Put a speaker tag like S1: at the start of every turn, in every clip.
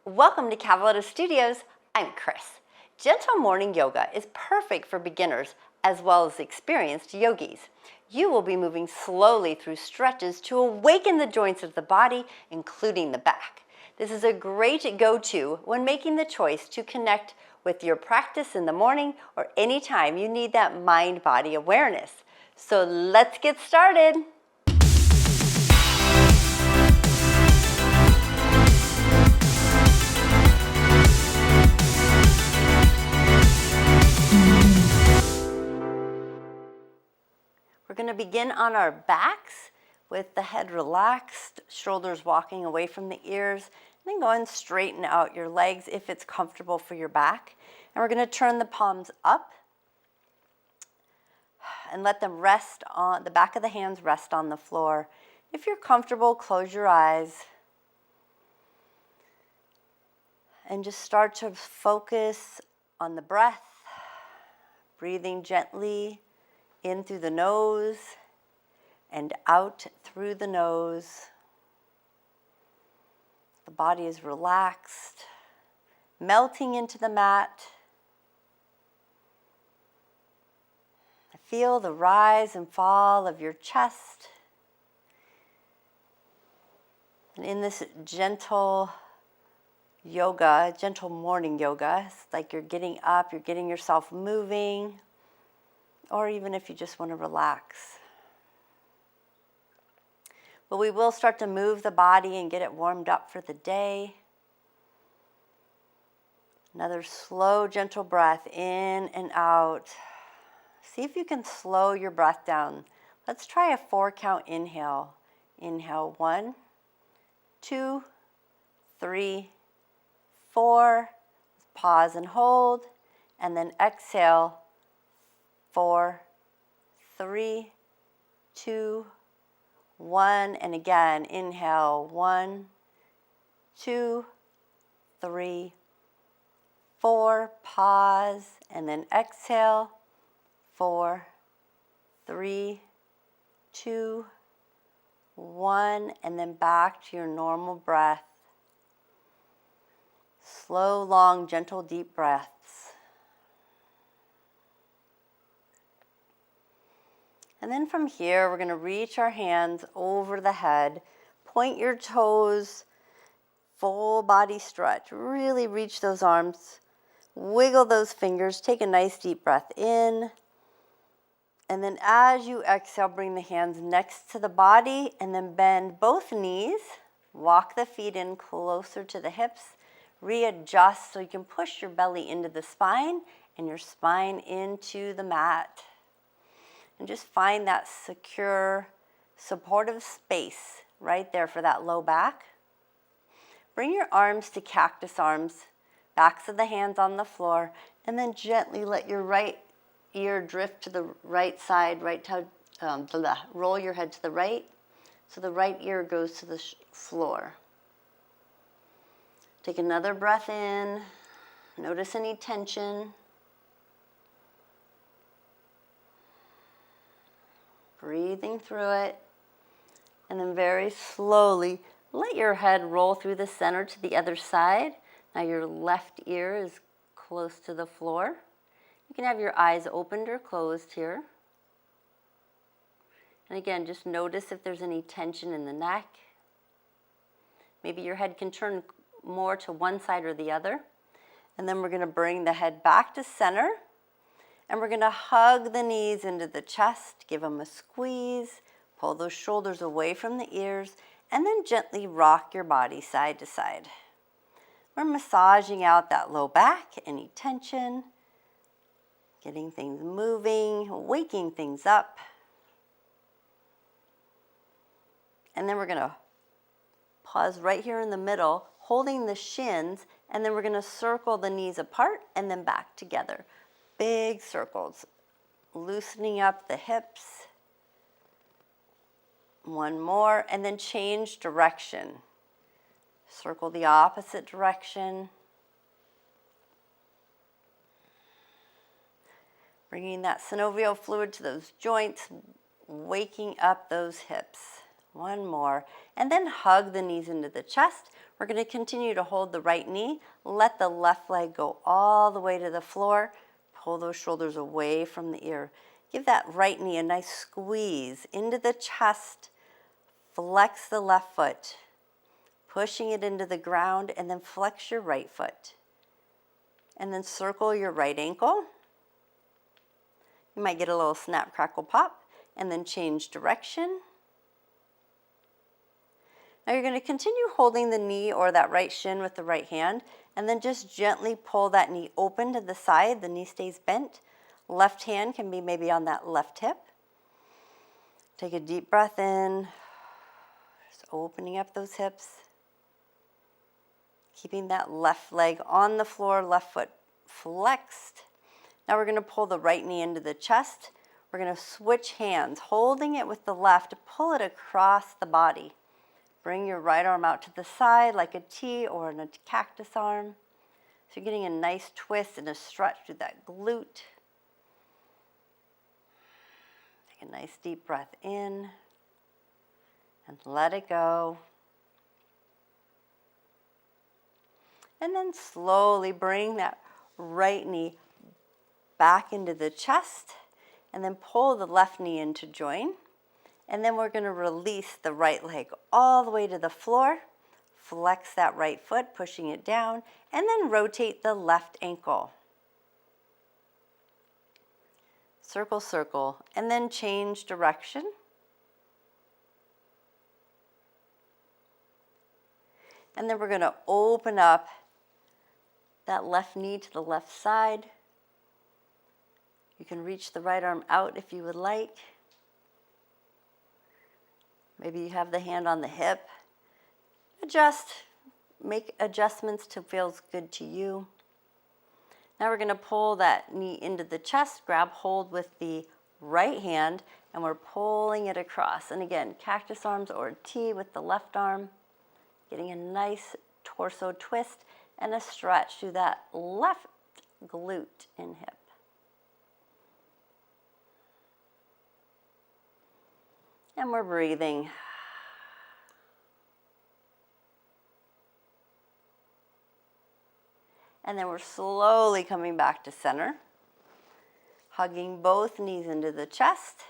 S1: Welcome to Cavaletto Studios. I'm Chris. Gentle morning yoga is perfect for beginners as well as experienced yogis. You will be moving slowly through stretches to awaken the joints of the body, including the back. This is a great go-to when making the choice to connect with your practice in the morning or anytime you need that mind-body awareness. So let's get started. We're going to begin on our backs with the head relaxed, shoulders walking away from the ears, and then go and straighten out your legs if it's comfortable for your back. And we're going to turn the palms up and let them rest on the back of the hands, rest on the floor. If you're comfortable, close your eyes and just start to focus on the breath, breathing gently in through the nose and out through the nose. The body is relaxed, melting into the mat. Feel the rise and fall of your chest. And in this gentle yoga, gentle morning yoga, it's like you're getting up, you're getting yourself moving, or even if you just want to relax. But we will start to move the body and get it warmed up for the day. Another slow, gentle breath in and out. See if you can slow your breath down. Let's try a 4-count inhale. Inhale 1, 2, 3, 4. Pause and hold. And then exhale. 4, 3, 2, 1. And again, inhale 1, 2, 3, 4. Pause. And then exhale. 4, 3, 2, 1, and then back to your normal breath. Slow, long, gentle, deep breaths. And then from here, we're going to reach our hands over the head, point your toes, full body stretch. Really reach those arms, wiggle those fingers, take a nice deep breath in. And then as you exhale, bring the hands next to the body and then bend both knees. Walk the feet in closer to the hips. Readjust so you can push your belly into the spine and your spine into the mat. And just find that secure, supportive space right there for that low back. Bring your arms to cactus arms, backs of the hands on the floor, and then gently let your right ear drift to the right side, roll your head to the right, so the right ear goes to the floor. Take another breath in, notice any tension. Breathing through it, and then very slowly let your head roll through the center to the other side. Now your left ear is close to the floor. You can have your eyes opened or closed here. And again, just notice if there's any tension in the neck. Maybe your head can turn more to one side or the other. And then we're going to bring the head back to center. And we're going to hug the knees into the chest, give them a squeeze, pull those shoulders away from the ears, and then gently rock your body side to side. We're massaging out that low back, any tension, getting things moving, waking things up. And then we're going to pause right here in the middle, holding the shins, and then we're going to circle the knees apart and then back together. Big circles, loosening up the hips. One more, and then change direction. Circle the opposite direction. Bringing that synovial fluid to those joints, waking up those hips. One more, and then hug the knees into the chest. We're going to continue to hold the right knee. Let the left leg go all the way to the floor. Pull those shoulders away from the ear. Give that right knee a nice squeeze into the chest. Flex the left foot, pushing it into the ground, and then flex your right foot. And then circle your right ankle. You might get a little snap, crackle, pop, and then change direction. Now you're going to continue holding the knee or that right shin with the right hand, and then just gently pull that knee open to the side. The knee stays bent. Left hand can be maybe on that left hip. Take a deep breath in, just opening up those hips. Keeping that left leg on the floor, left foot flexed. Now we're going to pull the right knee into the chest. We're going to switch hands, holding it with the left, pull it across the body. Bring your right arm out to the side like a T or in a cactus arm. So you're getting a nice twist and a stretch through that glute. Take a nice deep breath in and let it go. And then slowly bring that right knee back into the chest and then pull the left knee in to join. And then we're going to release the right leg all the way to the floor. Flex that right foot, pushing it down, and then rotate the left ankle. Circle, circle, and then change direction. And then we're going to open up that left knee to the left side. You can reach the right arm out if you would like. Maybe you have the hand on the hip. Adjust, make adjustments to feels good to you. Now we're going to pull that knee into the chest, grab hold with the right hand, and we're pulling it across. And again, cactus arms or a T with the left arm, getting a nice torso twist and a stretch through that left glute and hip. And we're breathing. And then we're slowly coming back to center, hugging both knees into the chest.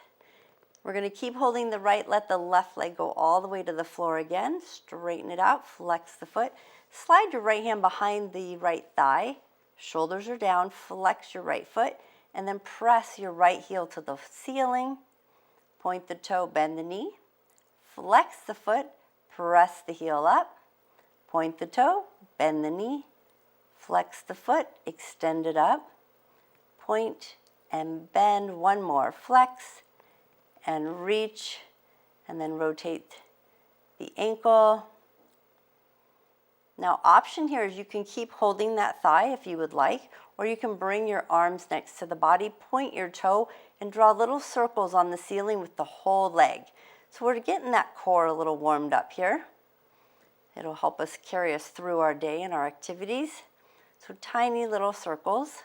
S1: We're going to keep holding the right, let the left leg go all the way to the floor again. Straighten it out, flex the foot. Slide your right hand behind the right thigh. Shoulders are down, flex your right foot, and then press your right heel to the ceiling. Point the toe, bend the knee. Flex the foot, press the heel up. Point the toe, bend the knee. Flex the foot, extend it up. Point and bend, one more. Flex and reach, and then rotate the ankle. Now, option here is you can keep holding that thigh if you would like, or you can bring your arms next to the body, point your toe, and draw little circles on the ceiling with the whole leg. So we're getting that core a little warmed up here. It'll help us carry us through our day and our activities. So tiny little circles,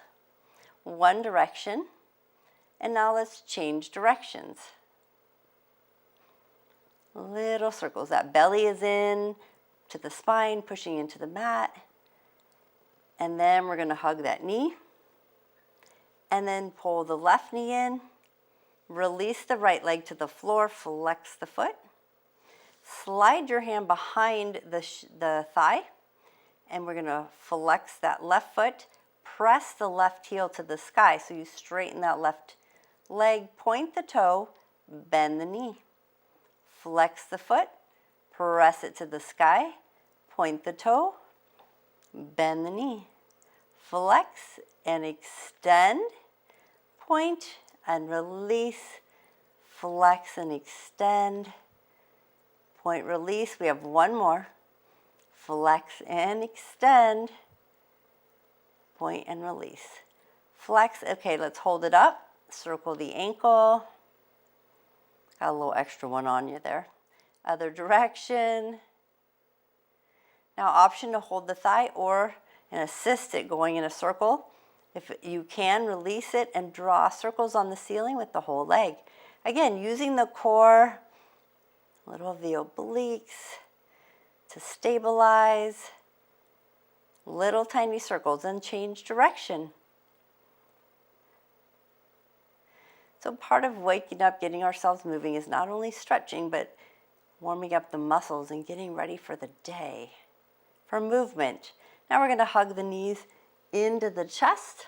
S1: one direction. And now let's change directions. Little circles. That belly is in to the spine, pushing into the mat. And then we're going to hug that knee. And then pull the left knee in. Release the right leg to the floor. Flex the foot. Slide your hand behind the thigh. And we're going to flex that left foot. Press the left heel to the sky. So you straighten that left leg. Point the toe. Bend the knee. Flex the foot. Press it to the sky. Point the toe. Bend the knee. Flex and extend. Point and release. Flex and extend. Point, release. We have one more. Flex and extend. Point and release. Flex. Okay, let's hold it up. Circle the ankle. Got a little extra one on you there. Other direction. Now, option to hold the thigh or and assist it going in a circle. If you can, release it and draw circles on the ceiling with the whole leg. Again, using the core, a little of the obliques, to stabilize. Little tiny circles and change direction. So part of waking up, getting ourselves moving is not only stretching, but warming up the muscles and getting ready for the day, for movement. Now we're going to hug the knees into the chest.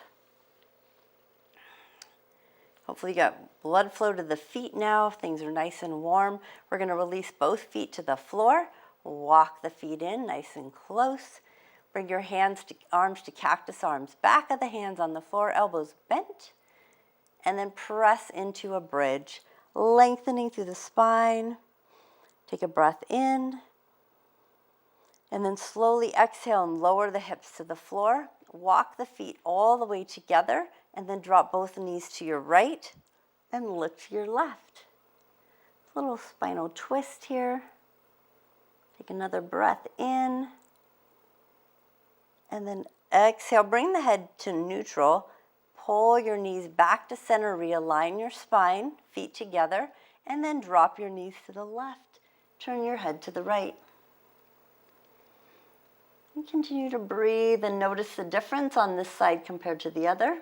S1: Hopefully you got blood flow to the feet now. Things are nice and warm. We're going to release both feet to the floor. Walk the feet in nice and close. Bring your arms to cactus arms. Back of the hands on the floor, elbows bent. And then press into a bridge, lengthening through the spine. Take a breath in. And then slowly exhale and lower the hips to the floor. Walk the feet all the way together. And then drop both knees to your right and lift to your left. A little spinal twist here. Take another breath in. And then exhale, bring the head to neutral. Pull your knees back to center, realign your spine, feet together, and then drop your knees to the left. Turn your head to the right. And continue to breathe and notice the difference on this side compared to the other.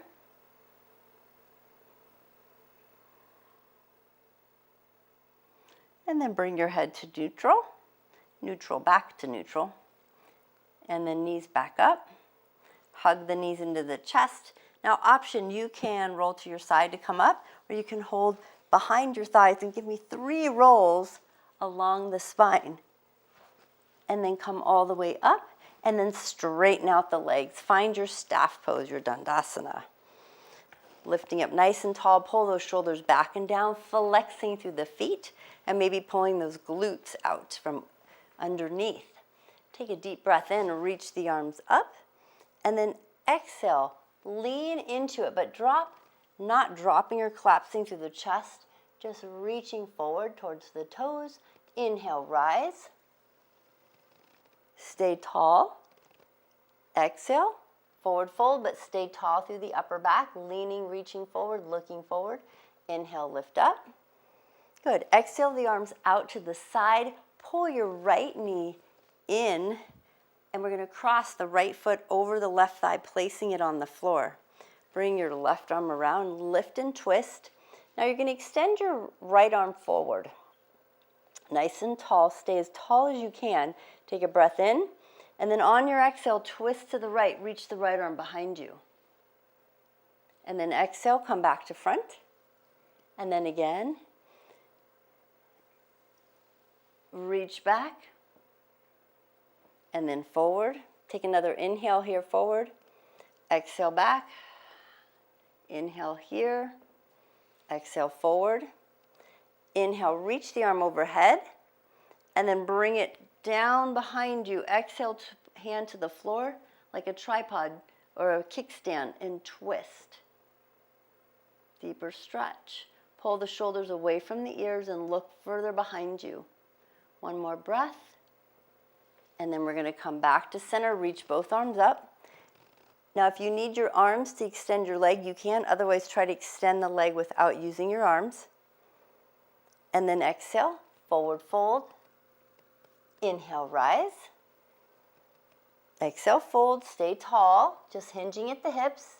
S1: And then bring your head to neutral, neutral back to neutral. And then knees back up. Hug the knees into the chest. Now option, you can roll to your side to come up, or you can hold behind your thighs and give me 3 rolls along the spine. And then come all the way up, and then straighten out the legs. Find your staff pose, your Dandasana. Lifting up nice and tall, pull those shoulders back and down, flexing through the feet, and maybe pulling those glutes out from underneath. Take a deep breath in, reach the arms up, and then exhale, lean into it, but drop, not dropping or collapsing through the chest, just reaching forward towards the toes. Inhale, rise. Stay tall. Exhale, forward fold, but stay tall through the upper back, leaning, reaching forward, looking forward. Inhale, lift up. Good. Exhale the arms out to the side. Pull your right knee in, and we're going to cross the right foot over the left thigh, placing it on the floor. Bring your left arm around, lift and twist. Now you're going to extend your right arm forward. Nice and tall. Stay as tall as you can. Take a breath in, and then on your exhale, twist to the right. Reach the right arm behind you. And then exhale, come back to front. And then again, reach back. And then forward. Take another inhale here, forward. Exhale back. Inhale here. Exhale forward. Inhale, reach the arm overhead. And then bring it down behind you. Exhale, hand to the floor like a tripod or a kickstand, and twist. Deeper stretch. Pull the shoulders away from the ears and look further behind you. One more breath. And then we're going to come back to center, reach both arms up. Now, if you need your arms to extend your leg, you can. Otherwise, try to extend the leg without using your arms. And then exhale, forward fold. Inhale, rise. Exhale, fold, stay tall, just hinging at the hips.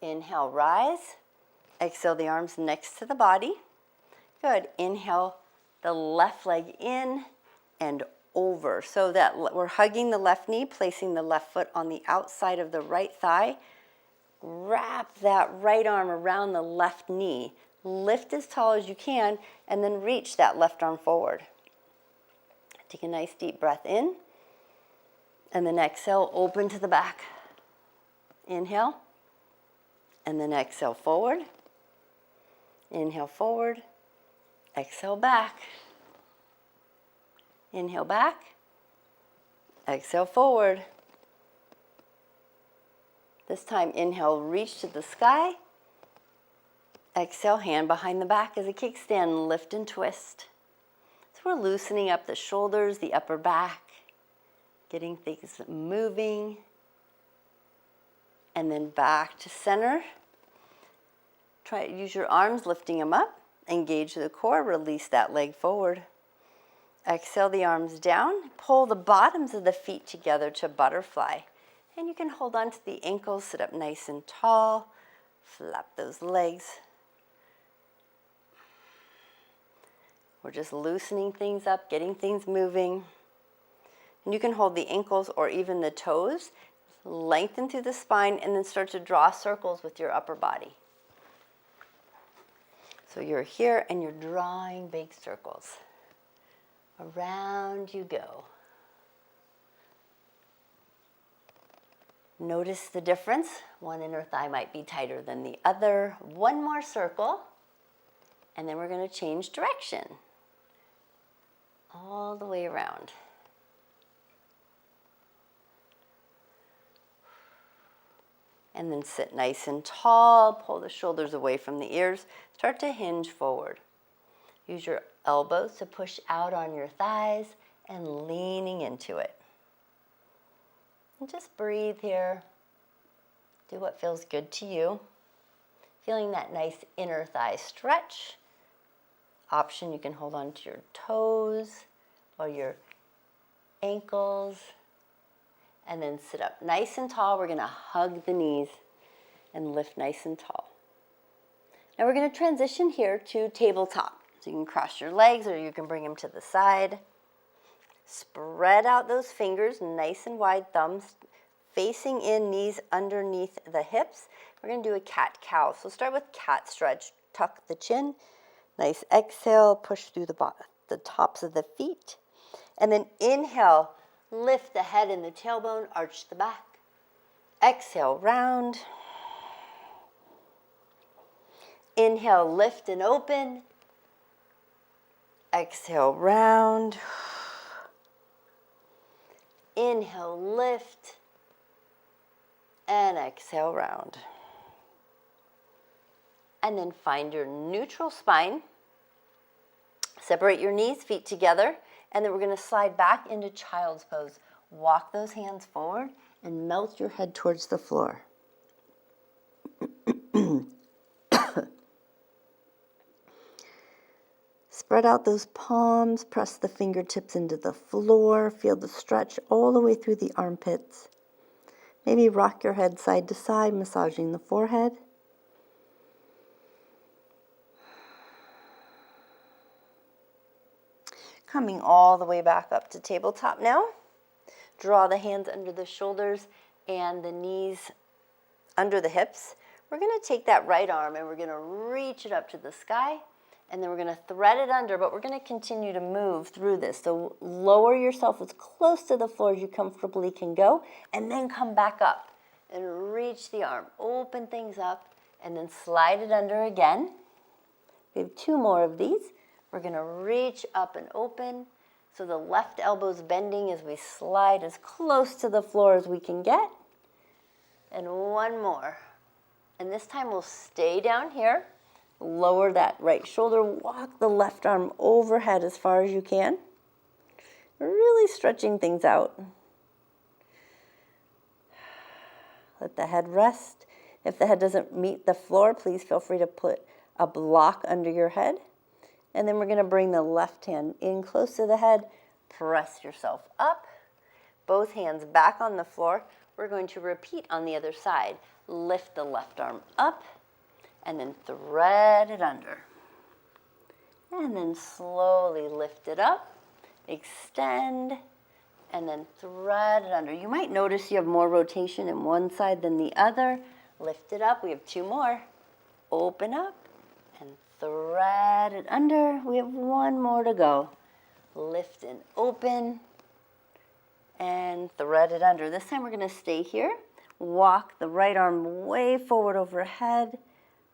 S1: Inhale, rise. Exhale, the arms next to the body. Good. Inhale, the left leg in and over, so that we're hugging the left knee, placing the left foot on the outside of the right thigh. Wrap that right arm around the left knee. Lift as tall as you can, and then reach that left arm forward. Take a nice deep breath in, and then exhale, open to the back. Inhale, and then exhale forward. Inhale forward, exhale back. Inhale back, exhale forward. This time, inhale, reach to the sky. Exhale, hand behind the back as a kickstand, lift and twist. So we're loosening up the shoulders, the upper back, getting things moving. And then back to center. Try to use your arms, lifting them up. Engage the core, release that leg forward. Exhale the arms down. Pull the bottoms of the feet together to butterfly. And you can hold on to the ankles, sit up nice and tall. Flap those legs. We're just loosening things up, getting things moving. And you can hold the ankles or even the toes, lengthen through the spine, and then start to draw circles with your upper body. So you're here and you're drawing big circles. Around you go. Notice the difference. One inner thigh might be tighter than the other. One more circle, and then we're going to change direction. All the way around. And then sit nice and tall. Pull the shoulders away from the ears. Start to hinge forward. Use your elbows to push out on your thighs and leaning into it. And just breathe here. Do what feels good to you. Feeling that nice inner thigh stretch. Option, you can hold on to your toes or your ankles. And then sit up nice and tall. We're going to hug the knees and lift nice and tall. Now we're going to transition here to tabletop. So you can cross your legs or you can bring them to the side. Spread out those fingers, nice and wide, thumbs facing in, knees underneath the hips. We're going to do a cat-cow. So start with cat stretch. Tuck the chin. Nice exhale, push through the tops of the feet. And then inhale, lift the head and the tailbone, arch the back. Exhale, round. Inhale, lift and open. Exhale, round. Inhale, lift. And exhale, round. And then find your neutral spine. Separate your knees, feet together. And then we're going to slide back into child's pose. Walk those hands forward and melt your head towards the floor. Spread out those palms, press the fingertips into the floor, feel the stretch all the way through the armpits. Maybe rock your head side to side, massaging the forehead. Coming all the way back up to tabletop now. Draw the hands under the shoulders and the knees under the hips. We're going to take that right arm and we're going to reach it up to the sky. And then we're going to thread it under, but we're going to continue to move through this. So lower yourself as close to the floor as you comfortably can go, and then come back up and reach the arm. Open things up, and then slide it under again. We have 2 more of these. We're going to reach up and open. So the left elbow's bending as we slide as close to the floor as we can get. And 1 more. And this time we'll stay down here. Lower that right shoulder, walk the left arm overhead as far as you can. Really stretching things out. Let the head rest. If the head doesn't meet the floor, please feel free to put a block under your head. And then we're going to bring the left hand in close to the head. Press yourself up. Both hands back on the floor. We're going to repeat on the other side. Lift the left arm up. And then thread it under. And then slowly lift it up, extend, and then thread it under. You might notice you have more rotation in one side than the other. Lift it up. We have 2 more. Open up and thread it under. We have 1 more to go. Lift and open and thread it under. This time we're going to stay here. Walk the right arm way forward overhead.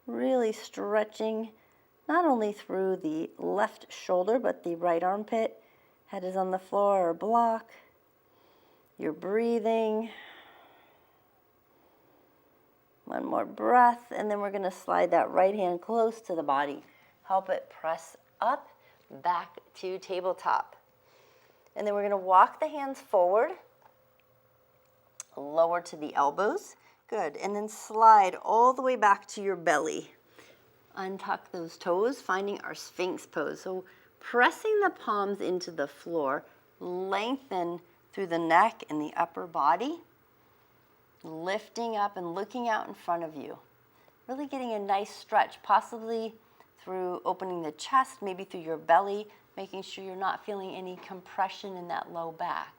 S1: Really stretching not only through the left shoulder, but the right armpit. Head is on the floor or block. You're breathing. 1 more breath, and then we're going to slide that right hand close to the body. Help it press up, back to tabletop. And then we're going to walk the hands forward, lower to the elbows. Good, and then slide all the way back to your belly. Untuck those toes, finding our Sphinx pose. So pressing the palms into the floor, lengthen through the neck and the upper body, lifting up and looking out in front of you. Really getting a nice stretch, possibly through opening the chest, maybe through your belly, making sure you're not feeling any compression in that low back.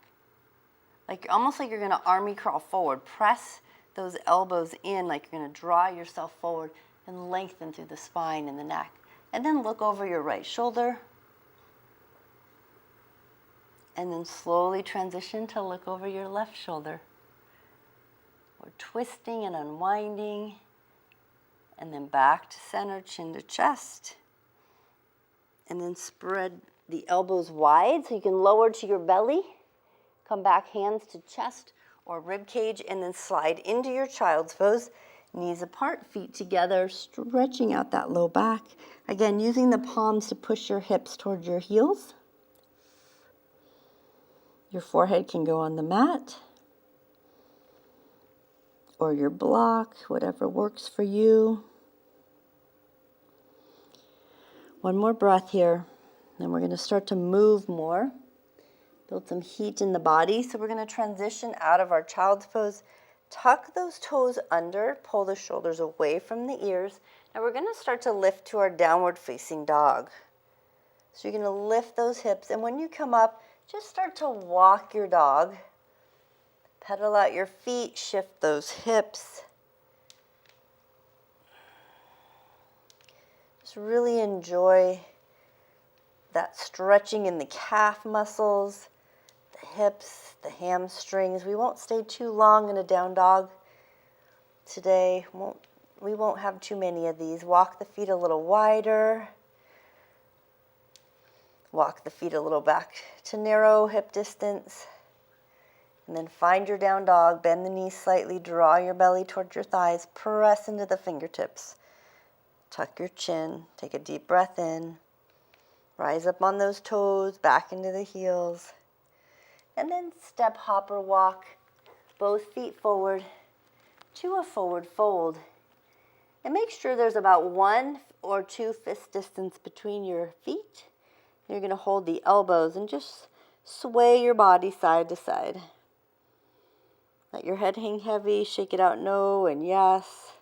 S1: Almost like you're gonna army crawl forward. Press those elbows in like you're gonna draw yourself forward and lengthen through the spine and the neck. And then look over your right shoulder. And then slowly transition to look over your left shoulder. We're twisting and unwinding. And then back to center, chin to chest. And then spread the elbows wide so you can lower to your belly. Come back, hands to chest or rib cage, and then slide into your child's pose. Knees apart, feet together, stretching out that low back. Again, using the palms to push your hips towards your heels. Your forehead can go on the mat or your block, whatever works for you. One more breath here. Then we're going to start to move more. Build some heat in the body. So we're going to transition out of our child's pose. Tuck those toes under, pull the shoulders away from the ears. Now we're going to start to lift to our downward facing dog. So you're going to lift those hips, and when you come up, just start to walk your dog. Pedal out your feet, shift those hips. Just really enjoy that stretching in the calf muscles, the hips, the hamstrings. We won't stay too long in a down dog today. We won't have too many of these. Walk the feet a little wider. Walk the feet a little back to narrow hip distance. And then find your down dog. Bend the knees slightly. Draw your belly towards your thighs. Press into the fingertips. Tuck your chin. Take a deep breath in. Rise up on those toes. Back into the heels. And then step, hop, or walk. Both feet forward to a forward fold. And make sure there's about 1 or 2 fist distance between your feet. You're going to hold the elbows and just sway your body side to side. Let your head hang heavy, shake it out no and yes.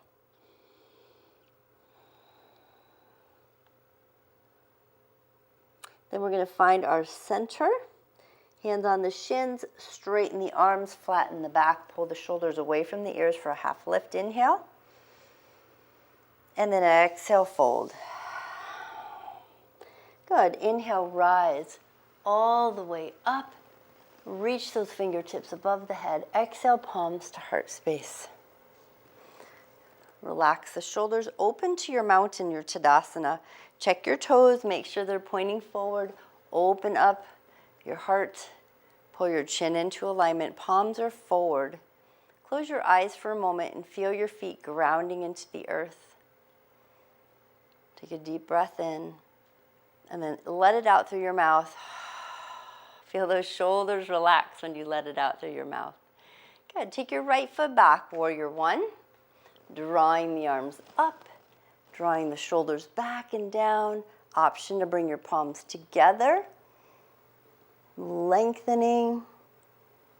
S1: Then we're going to find our center. Hands on the shins, straighten the arms, flatten the back, pull the shoulders away from the ears for a half lift. Inhale. And then exhale, fold. Good. Inhale, rise all the way up. Reach those fingertips above the head. Exhale, palms to heart space. Relax the shoulders. Open to your mountain, your Tadasana. Check your toes. Make sure they're pointing forward. Open up your heart. Pull your chin into alignment. Palms are forward. Close your eyes for a moment and feel your feet grounding into the earth. Take a deep breath in. And then let it out through your mouth. Feel those shoulders relax when you let it out through your mouth. Good. Take your right foot back, warrior one. Drawing the arms up, drawing the shoulders back and down. Option to bring your palms together. Lengthening.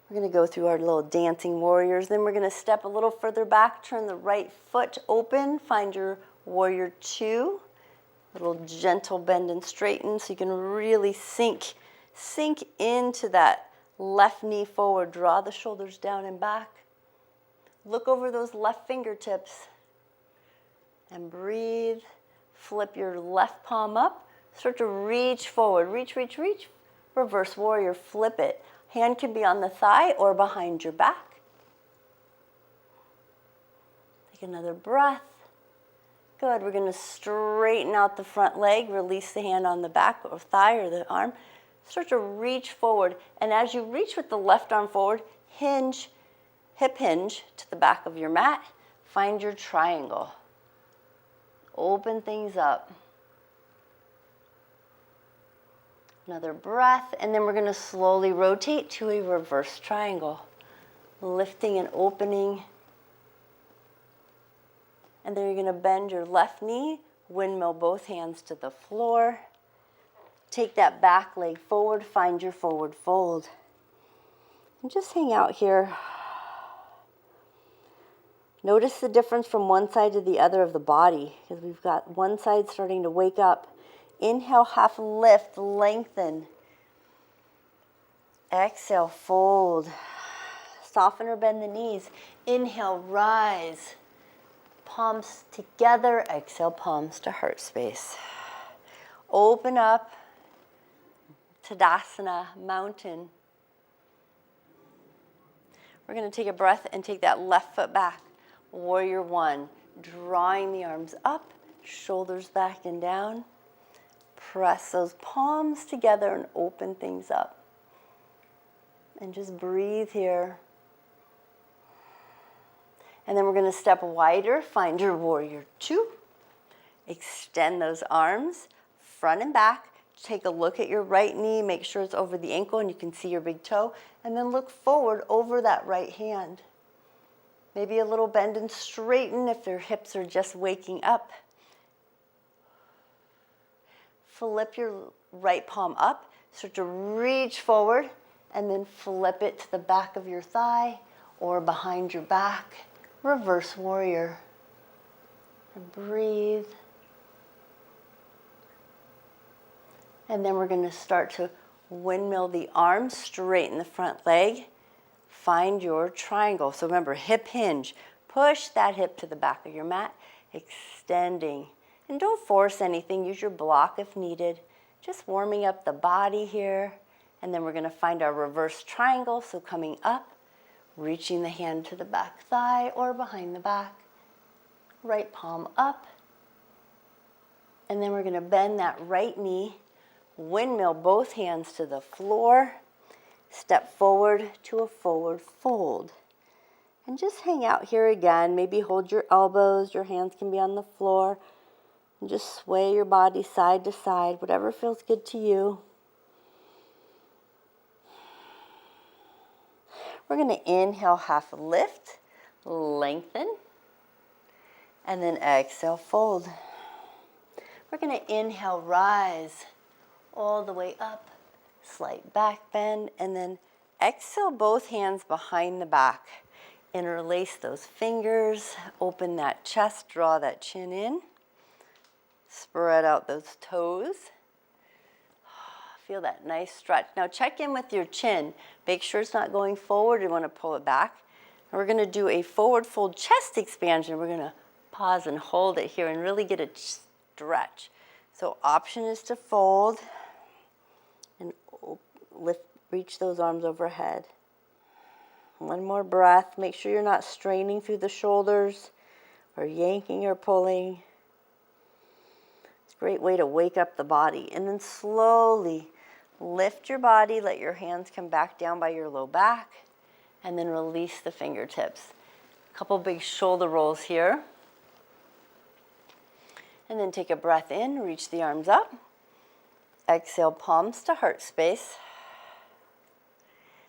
S1: We're going to go through our little dancing warriors. Then we're going to step a little further back, turn the right foot open, find your warrior two. Little gentle bend and straighten so you can really sink into that left knee forward. Draw the shoulders down and back. Look over those left fingertips and breathe. Flip your left palm up. Start to reach forward. Reach, reach, reach. Reverse warrior, flip it. Hand can be on the thigh or behind your back. Take another breath. Good. We're going to straighten out the front leg. Release the hand on the back or thigh or the arm. Start to reach forward. And as you reach with the left arm forward, hinge, hip hinge to the back of your mat. Find your triangle. Open things up. Another breath. And then we're going to slowly rotate to a reverse triangle. Lifting and opening. And then you're going to bend your left knee, windmill both hands to the floor. take that back leg forward, find your forward fold. And just hang out here. Notice the difference from one side to the other of the body, because we've got one side starting to wake up. Inhale, half lift, lengthen. Exhale, fold. Soften or bend the knees. Inhale, rise. Palms together. Exhale, palms to heart space. Open up. Tadasana, mountain. We're going to take a breath and take that left foot back. Warrior one. Drawing the arms up, shoulders back and down. Press those palms together and open things up. And just breathe here. And then we're going to step wider. Find your warrior two. Extend those arms, front and back. Take a look at your right knee. Make sure it's over the ankle and you can see your big toe. And then look forward over that right hand. Maybe a little bend and straighten if your hips are just waking up. Flip your right palm up. Start to reach forward and then flip it to the back of your thigh or behind your back. Reverse warrior. And breathe. And then we're going to start to windmill the arms, straighten the front leg. Find your triangle. So remember, hip hinge. Push that hip to the back of your mat, extending. And don't force anything. Use your block if needed. Just warming up the body here. And then we're going to find our reverse triangle. So coming up, reaching the hand to the back thigh or behind the back. Right palm up. And then we're going to bend that right knee. Windmill both hands to the floor. Step forward to a forward fold. And just hang out here again. Maybe hold your elbows. Your hands can be on the floor. And just sway your body side to side, whatever feels good to you. We're going to inhale, half lift, lengthen, and then exhale, fold. We're going to inhale, rise all the way up, slight back bend, and then exhale, both hands behind the back. Interlace those fingers, open that chest, draw that chin in. Spread out those toes. Feel that nice stretch. Now check in with your chin. Make sure it's not going forward. You want to pull it back. And we're going to do a forward fold chest expansion. We're going to pause and hold it here and really get a stretch. So option is to fold and lift, reach those arms overhead. One more breath. Make sure you're not straining through the shoulders or yanking or pulling. It's a great way to wake up the body. And then slowly lift your body. Let your hands come back down by your low back. And then release the fingertips. A couple big shoulder rolls here. And then take a breath in. Reach the arms up. Exhale, palms to heart space.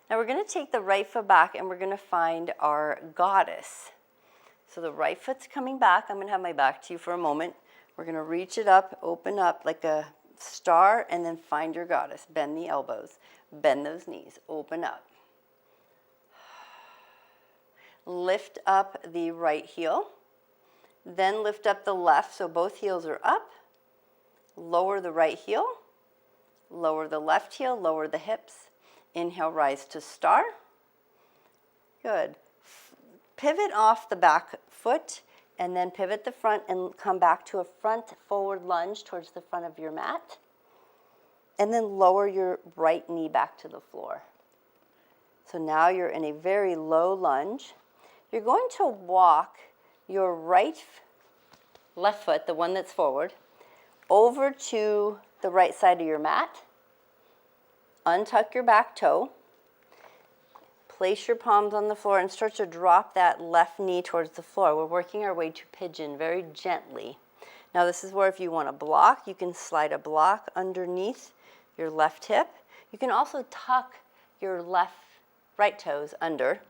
S1: Now we're going to take the right foot back and we're going to find our goddess. So the right foot's coming back. I'm going to have my back to you for a moment. We're going to reach it up, open up like a star, and then find your goddess. Bend the elbows. Bend those knees. Open up. Lift up the right heel. Then lift up the left so both heels are up. Lower the right heel. Lower the left heel. Lower the hips. Inhale, rise to star. Good. Pivot off the back foot and then pivot the front and come back to a front forward lunge towards the front of your mat. And then lower your right knee back to the floor. So now you're in a very low lunge. You're going to walk your left foot, the one that's forward, over to the right side of your mat. Untuck your back toe. Place your palms on the floor and start to drop that left knee towards the floor. We're working our way to pigeon very gently. Now this is where if you want to block, you can slide a block underneath your left hip. You can also tuck your right toes under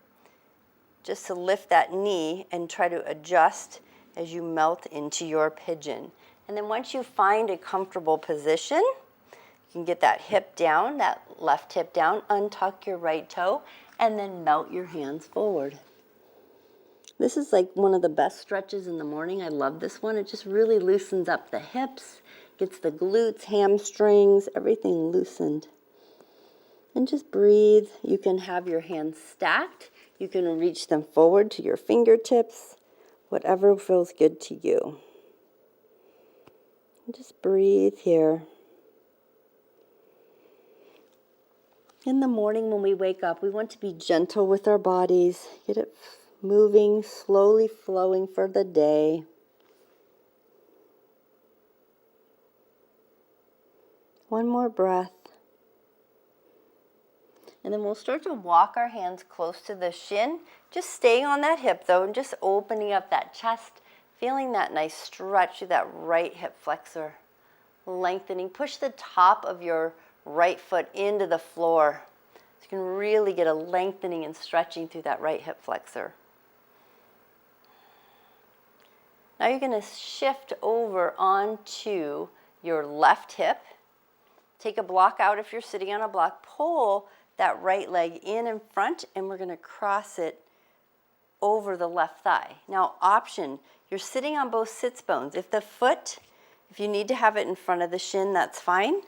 S1: just to lift that knee and try to adjust as you melt into your pigeon. And then once you find a comfortable position, You can get that hip down, that left hip down, untuck your right toe, and then melt your hands forward. This is like one of the best stretches in the morning. I love this one. It just really loosens up the hips, gets the glutes, hamstrings, everything loosened. And just breathe. You can have your hands stacked. You can reach them forward to your fingertips, whatever feels good to you. And just breathe here. In the morning when we wake up, we want to be gentle with our bodies. Get it moving, slowly flowing for the day. One more breath. And then we'll start to walk our hands close to the shin, just staying on that hip though, and just opening up that chest, feeling that nice stretch through that right hip flexor. Lengthening, push the top of your right foot into the floor. So you can really get a lengthening and stretching through that right hip flexor. Now you're going to shift over onto your left hip. Take a block out if you're sitting on a block. Pull that right leg in front, and we're going to cross it over the left thigh. Now, option, you're sitting on both sits bones. If you need to have it in front of the shin, that's fine.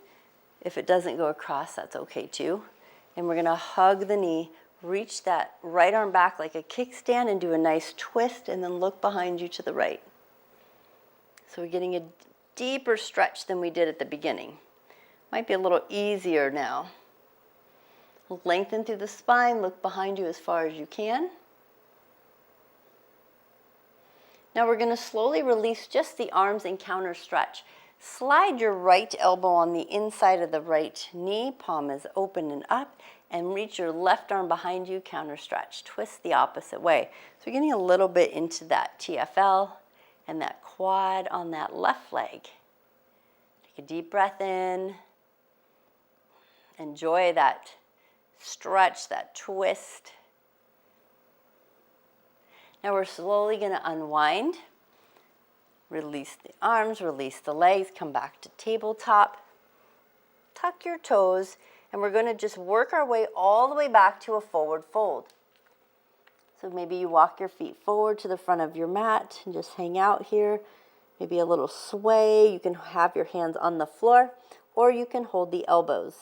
S1: If it doesn't go across, that's okay too. And we're going to hug the knee, reach that right arm back like a kickstand and do a nice twist, and then look behind you to the right. So we're getting a deeper stretch than we did at the beginning. Might be a little easier now. Lengthen through the spine, look behind you as far as you can. Now we're going to slowly release just the arms and counter stretch. Slide your right elbow on the inside of the right knee, palm is open and up, and reach your left arm behind you, counter stretch. Twist the opposite way. So we're getting a little bit into that TFL and that quad on that left leg. Take a deep breath in. Enjoy that stretch, that twist. Now we're slowly going to unwind. Release the arms, release the legs, come back to tabletop. Tuck your toes, and we're going to just work our way all the way back to a forward fold. So maybe you walk your feet forward to the front of your mat and just hang out here. Maybe a little sway. You can have your hands on the floor, or you can hold the elbows.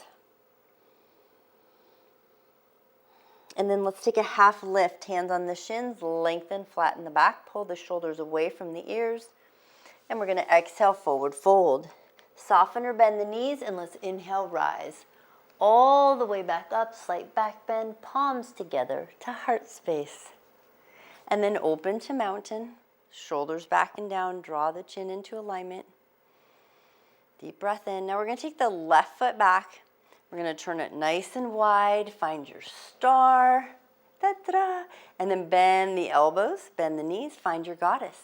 S1: And then let's take a half lift, hands on the shins, lengthen, flatten the back, pull the shoulders away from the ears. And we're going to exhale, forward fold. Soften or bend the knees, and let's inhale, rise. All the way back up, slight back bend, palms together to heart space. And then open to mountain, shoulders back and down, draw the chin into alignment. Deep breath in. Now we're going to take the left foot back. We're going to turn it nice and wide, find your star, da-da-da, and then bend the elbows, bend the knees, find your goddess.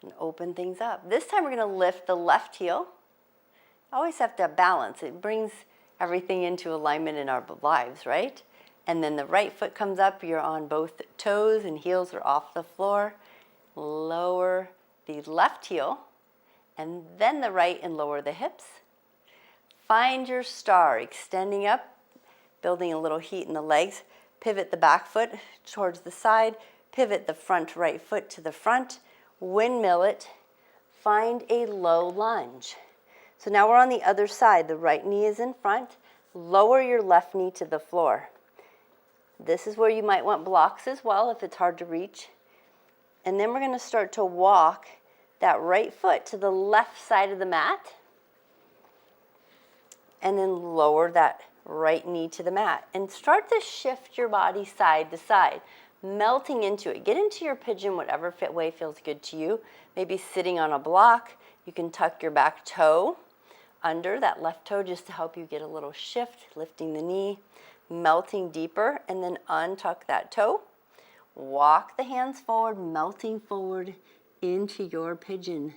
S1: And open things up. This time we're going to lift the left heel. Always have to balance. It brings everything into alignment in our lives, right? And then the right foot comes up. You're on both toes and heels are off the floor. Lower the left heel, and then the right, and lower the hips. Find your star, extending up, building a little heat in the legs. Pivot the back foot towards the side. Pivot the front right foot to the front. Windmill it. Find a low lunge. So now we're on the other side. The right knee is in front. Lower your left knee to the floor. This is where you might want blocks as well if it's hard to reach. And then we're going to start to walk that right foot to the left side of the mat. And then lower that right knee to the mat. And start to shift your body side to side, melting into it. Get into your pigeon, whatever way feels good to you. Maybe sitting on a block. You can tuck your back toe under that left toe just to help you get a little shift, lifting the knee, melting deeper, and then untuck that toe. Walk the hands forward, melting forward into your pigeon.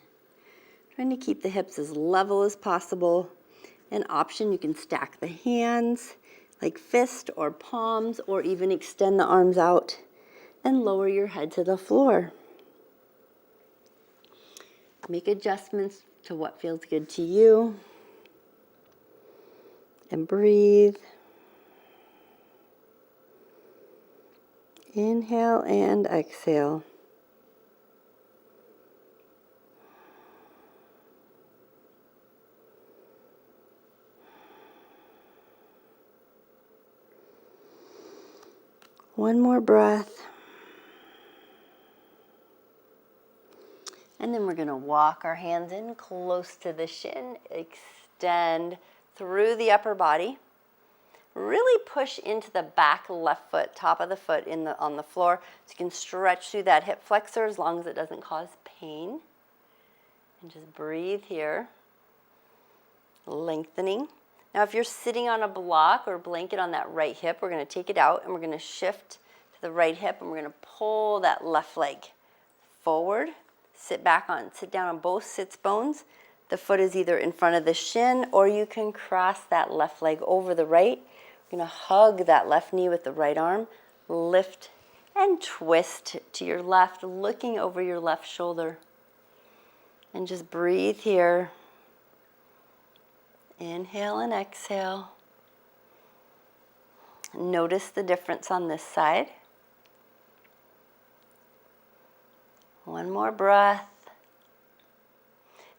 S1: Trying to keep the hips as level as possible. An option, you can stack the hands like fist or palms, or even extend the arms out and lower your head to the floor. Make adjustments to what feels good to you. And breathe. Inhale and exhale. One more breath. And then we're going to walk our hands in close to the shin, extend through the upper body. Really push into the back left foot, top of the foot on the floor. So you can stretch through that hip flexor as long as it doesn't cause pain. And just breathe here. Lengthening. Now if you're sitting on a block or blanket on that right hip, we're going to take it out and we're going to shift to the right hip and we're going to pull that left leg forward. Sit down on both sits bones. The foot is either in front of the shin or you can cross that left leg over the right. You're going to hug that left knee with the right arm, lift and twist to your left, looking over your left shoulder. And just breathe here. Inhale and exhale. Notice the difference on this side. One more breath.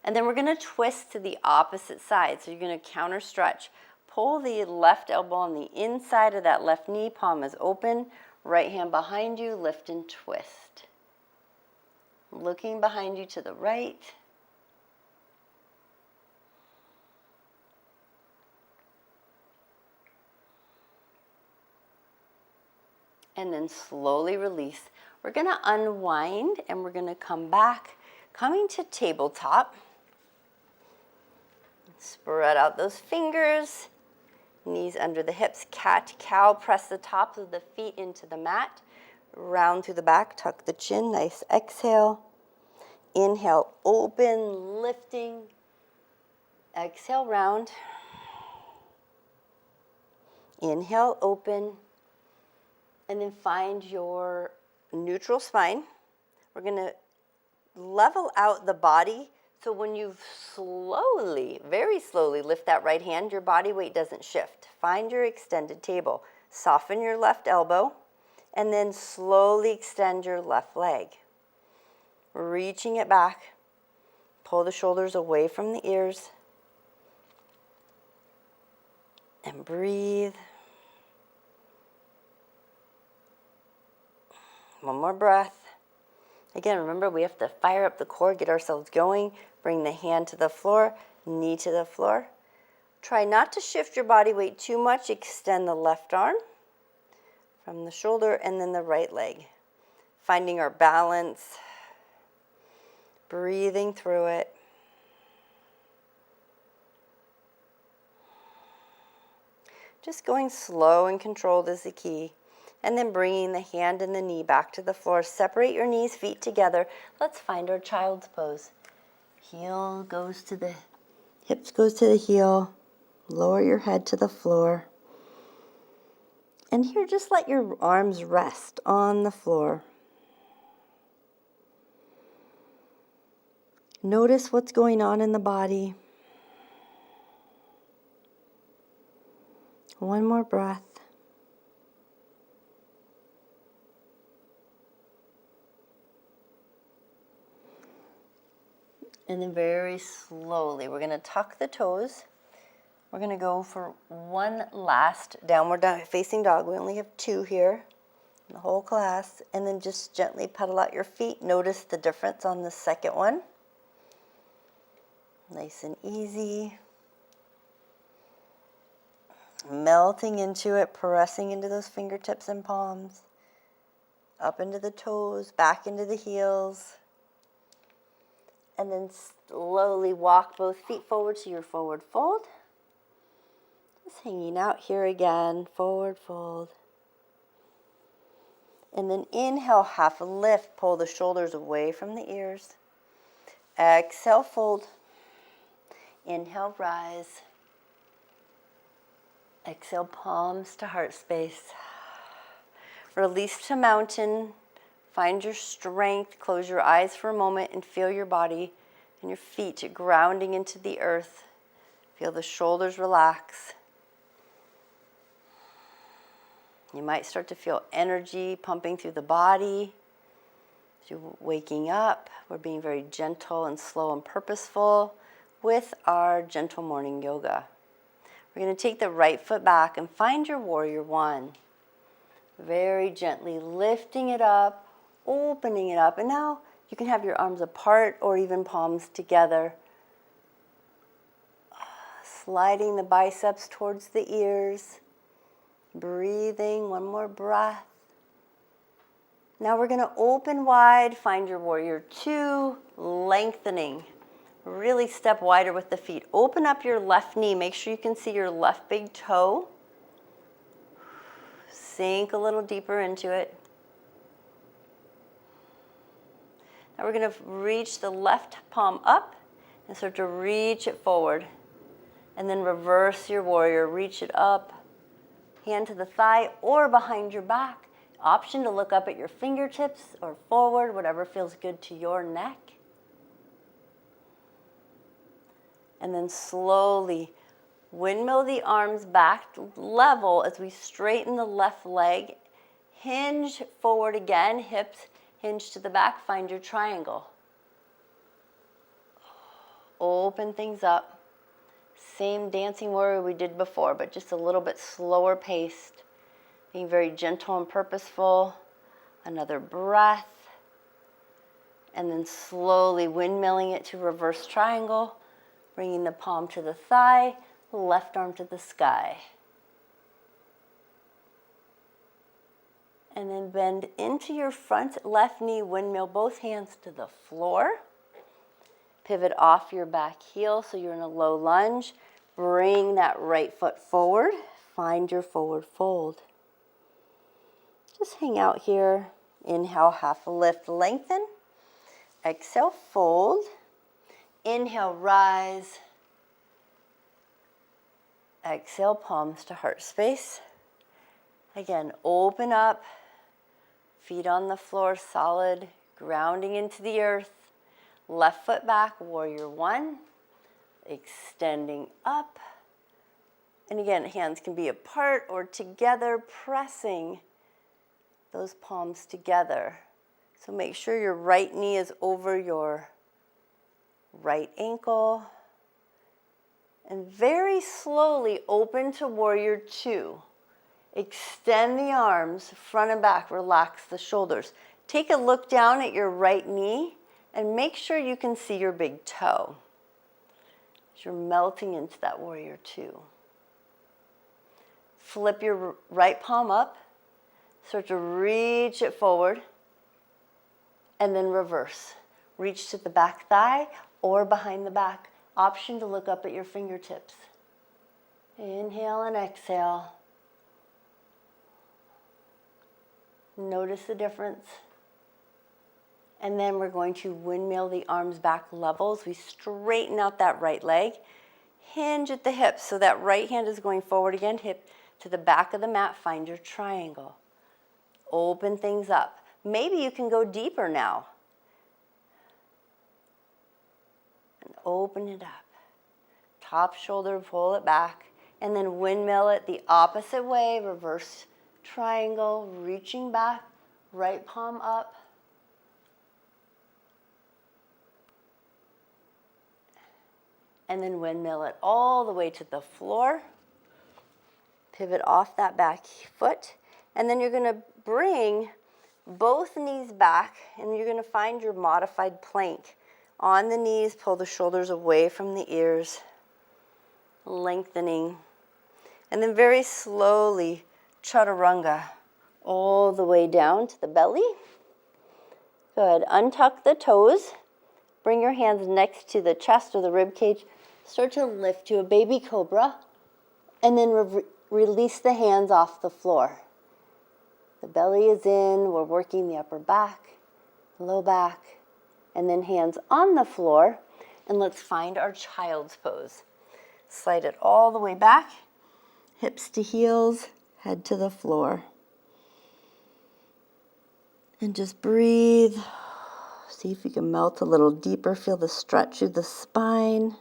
S1: And then we're going to twist to the opposite side. So you're going to counter stretch. Pull the left elbow on the inside of that left knee, palm is open, right hand behind you, lift and twist. Looking behind you to the right. And then slowly release. We're going to unwind and we're going to come back, coming to tabletop. Spread out those fingers, knees under the hips, cat, cow, press the tops of the feet into the mat, round through the back, tuck the chin, nice exhale. Inhale, open, lifting. Exhale, round. Inhale, open. And then find your neutral spine. We're going to level out the body. So when you slowly, very slowly lift that right hand, your body weight doesn't shift. Find your extended table. Soften your left elbow and then slowly extend your left leg. Reaching it back. Pull the shoulders away from the ears. And breathe. One more breath. Again, remember we have to fire up the core, get ourselves going. Bring the hand to the floor, knee to the floor. Try not to shift your body weight too much. Extend the left arm from the shoulder and then the right leg. Finding our balance. Breathing through it. Just going slow and controlled is the key. And then bringing the hand and the knee back to the floor. Separate your knees, feet together. Let's find our child's pose. Heel goes to the, hips goes to the heel. Lower your head to the floor. And here, just let your arms rest on the floor. Notice what's going on in the body. One more breath. And then very slowly, we're going to tuck the toes. We're going to go for one last downward facing dog. We only have two here in the whole class. And then just gently pedal out your feet. Notice the difference on the second one. Nice and easy. Melting into it, pressing into those fingertips and palms. Up into the toes, back into the heels. And then slowly walk both feet forward to your forward fold. Just hanging out here again, forward fold. And then inhale, half a lift, pull the shoulders away from the ears. Exhale, fold. Inhale, rise. Exhale, palms to heart space. Release to mountain. Find your strength. Close your eyes for a moment and feel your body and your feet grounding into the earth. Feel the shoulders relax. You might start to feel energy pumping through the body. As you're waking up, we're being very gentle and slow and purposeful with our gentle morning yoga. We're going to take the right foot back and find your warrior one. Very gently lifting it up, opening it up. And now you can have your arms apart or even palms together. Sliding the biceps towards the ears. Breathing, one more breath. Now we're going to open wide, find your warrior two, lengthening. Really step wider with the feet. Open up your left knee. Make sure you can see your left big toe. Sink a little deeper into it. Now we're going to reach the left palm up and start to reach it forward. And then reverse your warrior. Reach it up, hand to the thigh or behind your back. Option to look up at your fingertips or forward, whatever feels good to your neck. And then slowly windmill the arms back level as we straighten the left leg. Hinge forward again, hips hinge to the back, find your triangle. Open things up. Same dancing warrior we did before, but just a little bit slower paced. Being very gentle and purposeful. Another breath. And then slowly windmilling it to reverse triangle. Bringing the palm to the thigh, left arm to the sky. And then bend into your front left knee, windmill both hands to the floor. Pivot off your back heel so you're in a low lunge. Bring that right foot forward. Find your forward fold. Just hang out here. Inhale, half lift, lengthen. Exhale, fold. Inhale, rise. Exhale, palms to heart space. Again, open up. Feet on the floor, solid, grounding into the earth. Left foot back, warrior one. Extending up. And again, hands can be apart or together, pressing those palms together. So make sure your right knee is over your right ankle. And very slowly open to warrior two. Extend the arms, front and back, relax the shoulders. Take a look down at your right knee and make sure you can see your big toe. As you're melting into that warrior two. Flip your right palm up. Start to reach it forward. And then reverse. Reach to the back thigh or behind the back. Option to look up at your fingertips. Inhale and exhale. Notice the difference. And then we're going to windmill the arms back level as we straighten out that right leg. Hinge at the hips. So that right hand is going forward again. Hip to the back of the mat. Find your triangle. Open things up. Maybe you can go deeper now. And open it up. Top shoulder, pull it back. And then windmill it the opposite way. Reverse triangle, reaching back. Right palm up. And then windmill it all the way to the floor. Pivot off that back foot. And then you're going to bring both knees back and you're going to find your modified plank. On the knees, pull the shoulders away from the ears, lengthening. And then very slowly, chaturanga, all the way down to the belly. Good. Untuck the toes. Bring your hands next to the chest or the rib cage. Start to lift to a baby cobra. And then release the hands off the floor. The belly is in. We're working the upper back, low back, and then hands on the floor. And let's find our child's pose. Slide it all the way back. Hips to heels, head to the floor. And just breathe. See if you can melt a little deeper. Feel the stretch through the spine.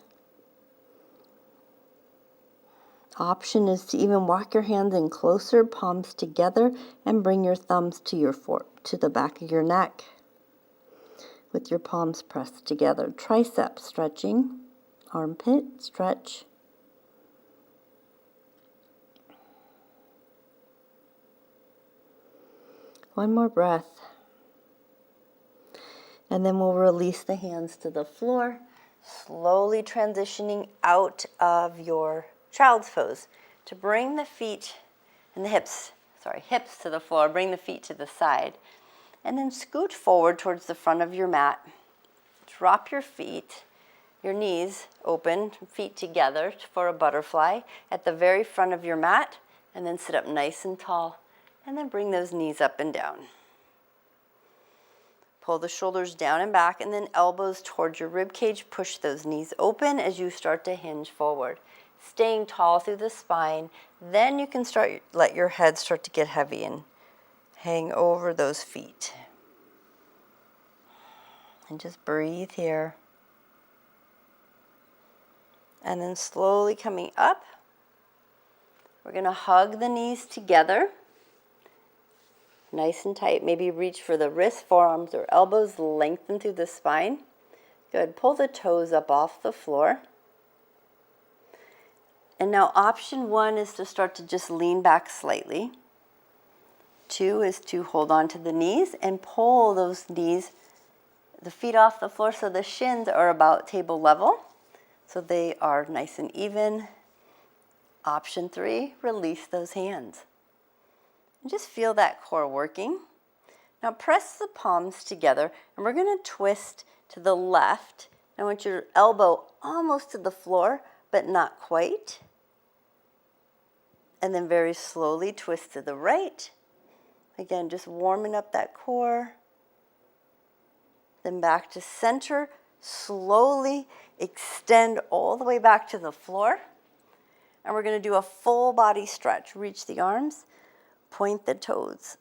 S1: Option is to even walk your hands in closer, palms together, and bring your thumbs to to the back of your neck with your palms pressed together. Tricep stretching, armpit stretch. One more breath. And then we'll release the hands to the floor, slowly transitioning out of your child's pose to bring the feet and the hips to the floor, bring the feet to the side, and then scoot forward towards the front of your mat. Drop your feet, your knees open, feet together for a butterfly at the very front of your mat, and then sit up nice and tall, and then bring those knees up and down. Pull the shoulders down and back, and then elbows towards your rib cage. Push those knees open as you start to hinge forward, staying tall through the spine. Then you can let your head start to get heavy and hang over those feet. And just breathe here. And then slowly coming up, we're going to hug the knees together. Nice and tight. Maybe reach for the wrists, forearms, or elbows. Lengthen through the spine. Good. Pull the toes up off the floor. And now option 1 is to start to just lean back slightly. 2 is to hold on to the knees and pull those knees, the feet off the floor so the shins are about table level. So they are nice and even. Option 3, release those hands. And just feel that core working. Now press the palms together, and we're going to twist to the left. I want your elbow almost to the floor, but not quite. And then very slowly twist to the right. Again, just warming up that core. Then back to center. Slowly extend all the way back to the floor. And we're going to do a full body stretch. Reach the arms. Point the toes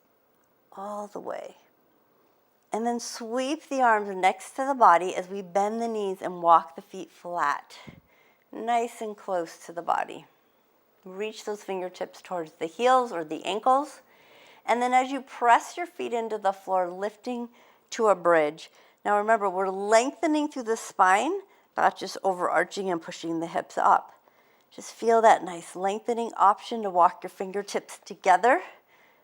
S1: all the way. And then sweep the arms next to the body as we bend the knees and walk the feet flat. Nice and close to the body. Reach those fingertips towards the heels or the ankles. And then as you press your feet into the floor, lifting to a bridge. Now remember, we're lengthening through the spine, not just overarching and pushing the hips up. Just feel that nice lengthening. Option to walk your fingertips together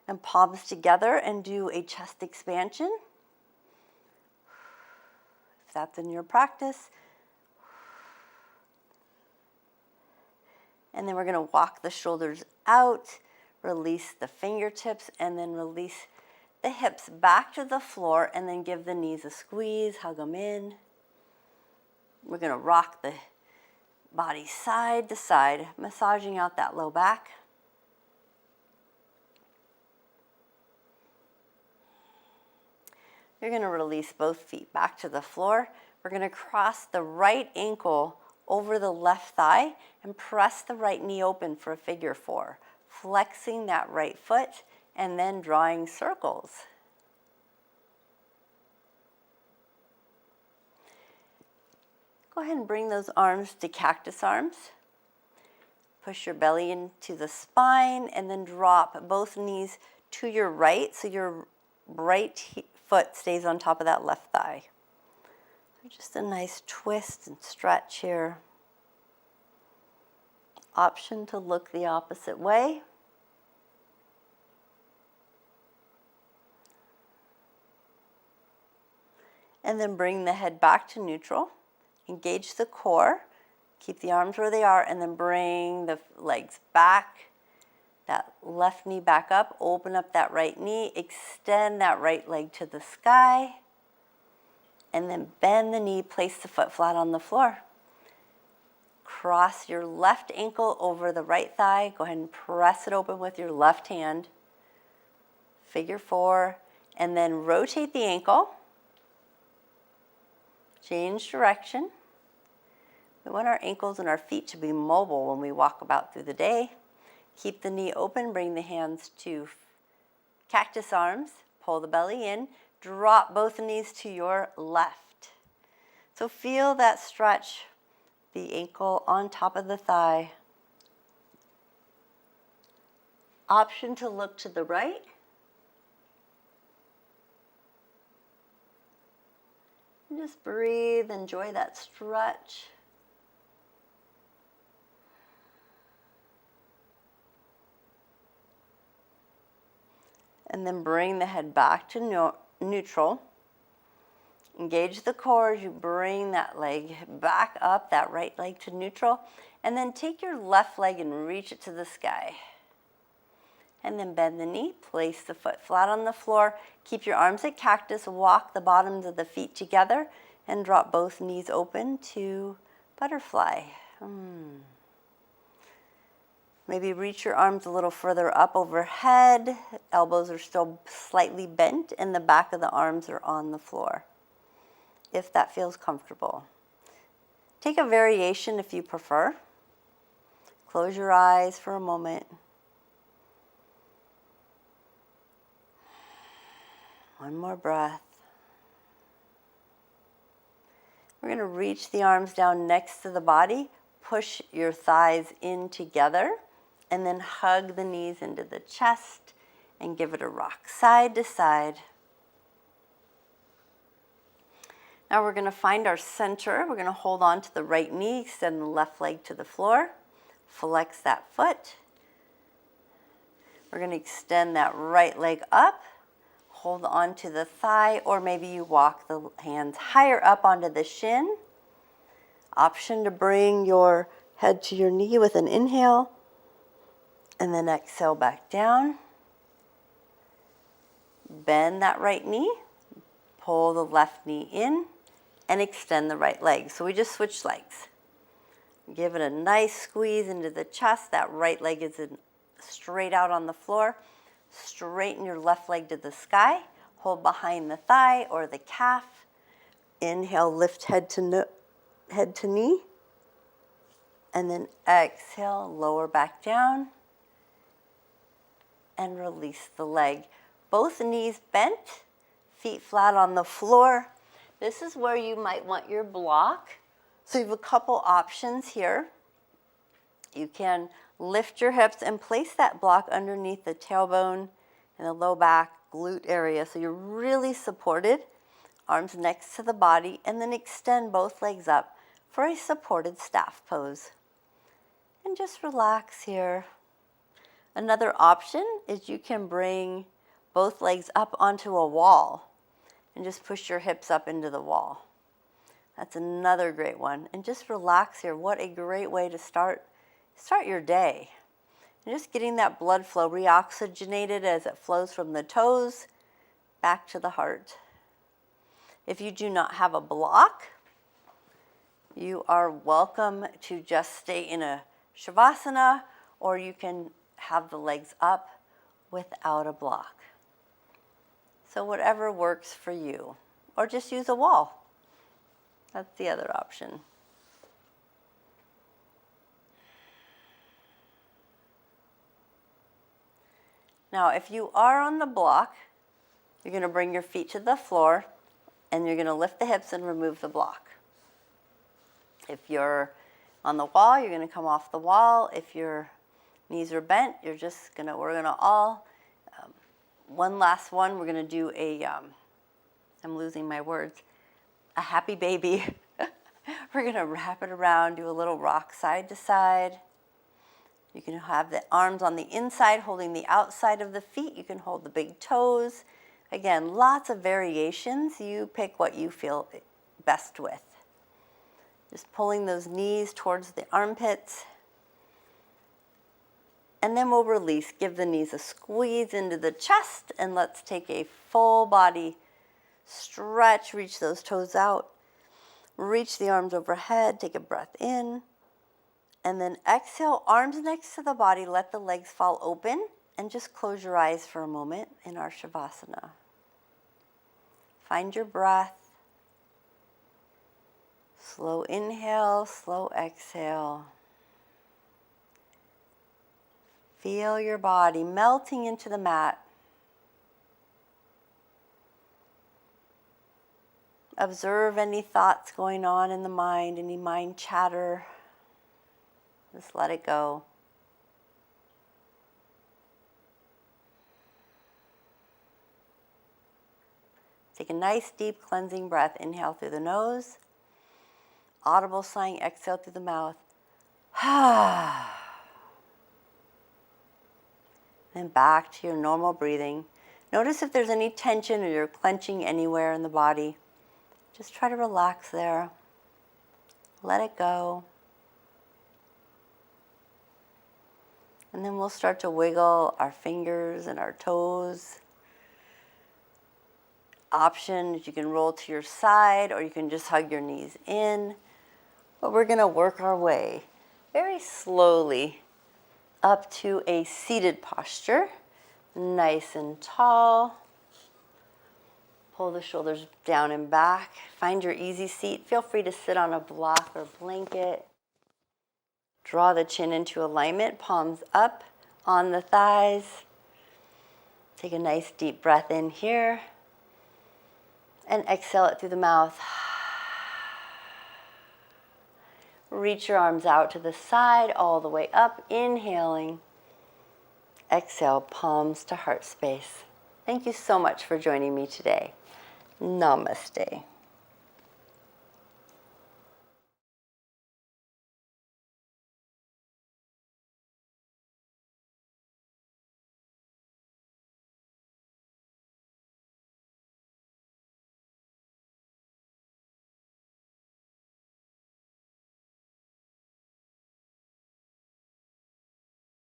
S1: and palms together and do a chest expansion. If that's in your practice. And then we're going to walk the shoulders out, release the fingertips, and then release the hips back to the floor, and then give the knees a squeeze, hug them in. We're going to rock the body side to side, massaging out that low back. You're going to release both feet back to the floor. We're going to cross the right ankle over the left thigh and press the right knee open for a figure 4, flexing that right foot and then drawing circles. Go ahead and bring those arms to cactus arms. Push your belly into the spine and then drop both knees to your right so your right foot stays on top of that left thigh. So just a nice twist and stretch here. Option to look the opposite way. And then bring the head back to neutral. Engage the core. Keep the arms where they are, and then bring the legs back. That left knee back up. Open up that right knee. Extend that right leg to the sky. And then bend the knee. Place the foot flat on the floor. Cross your left ankle over the right thigh. Go ahead and press it open with your left hand. Figure 4. And then rotate the ankle. Change direction. We want our ankles and our feet to be mobile when we walk about through the day. Keep the knee open, bring the hands to cactus arms, pull the belly in, drop both knees to your left. So feel that stretch, the ankle on top of the thigh. Option to look to the right. And just breathe, enjoy that stretch. And then bring the head back to neutral. Engage the core as you bring that leg back up, that right leg to neutral. And then take your left leg and reach it to the sky. And then bend the knee, place the foot flat on the floor. Keep your arms at cactus, walk the bottoms of the feet together, and drop both knees open to butterfly. Maybe reach your arms a little further up overhead. Elbows are still slightly bent, and the back of the arms are on the floor, if that feels comfortable. Take a variation if you prefer. Close your eyes for a moment. One more breath. We're going to reach the arms down next to the body, push your thighs in together, and then hug the knees into the chest and give it a rock side to side. Now we're going to find our center. We're going to hold on to the right knee, extend the left leg to the floor, flex that foot. We're going to extend that right leg up. Hold on to the thigh, or maybe you walk the hands higher up onto the shin. Option to bring your head to your knee with an inhale, and then exhale back down. Bend that right knee, pull the left knee in, and extend the right leg. So we just switch legs. Give it a nice squeeze into the chest. That right leg is straight out on the floor. Straighten your left leg to the sky. Hold behind the thigh or the calf. Inhale, lift head to knee. And then exhale, lower back down. And release the leg. Both knees bent, feet flat on the floor. This is where you might want your block. So you have a couple options here. You can lift your hips and place that block underneath the tailbone and the low back glute area. So you're really supported. Arms next to the body, and then extend both legs up for a supported staff pose. And just relax here. Another option is you can bring both legs up onto a wall and just push your hips up into the wall. That's another great one. And just relax here. What a great way to start your day. And just getting that blood flow reoxygenated as it flows from the toes back to the heart. If you do not have a block, you are welcome to just stay in a shavasana, or you can have the legs up without a block. So whatever works for you. Or just use a wall. That's the other option. Now, if you are on the block, you're going to bring your feet to the floor, and you're going to lift the hips and remove the block. If you're on the wall, you're going to come off the wall. If your knees are bent, we're going to all, one last one, we're going to do I'm losing my words, a happy baby. We're going to wrap it around, do a little rock side to side. You can have the arms on the inside holding the outside of the feet. You can hold the big toes. Again, lots of variations. You pick what you feel best with. Just pulling those knees towards the armpits. And then we'll release. Give the knees a squeeze into the chest, and let's take a full body stretch. Reach those toes out. Reach the arms overhead. Take a breath in. And then exhale, arms next to the body. Let the legs fall open, and just close your eyes for a moment in our shavasana. Find your breath. Slow inhale, slow exhale. Feel your body melting into the mat. Observe any thoughts going on in the mind, any mind chatter. Just let it go. Take a nice deep cleansing breath. Inhale through the nose. Audible sighing, exhale through the mouth. Then back to your normal breathing. Notice if there's any tension or you're clenching anywhere in the body. Just try to relax there. Let it go. And then we'll start to wiggle our fingers and our toes. Option is you can roll to your side or you can just hug your knees in. But we're going to work our way very slowly up to a seated posture. Nice and tall. Pull the shoulders down and back. Find your easy seat. Feel free to sit on a block or blanket. Draw the chin into alignment, palms up on the thighs. Take a nice deep breath in here. And exhale it through the mouth. Reach your arms out to the side, all the way up, inhaling. Exhale, palms to heart space. Thank you so much for joining me today. Namaste.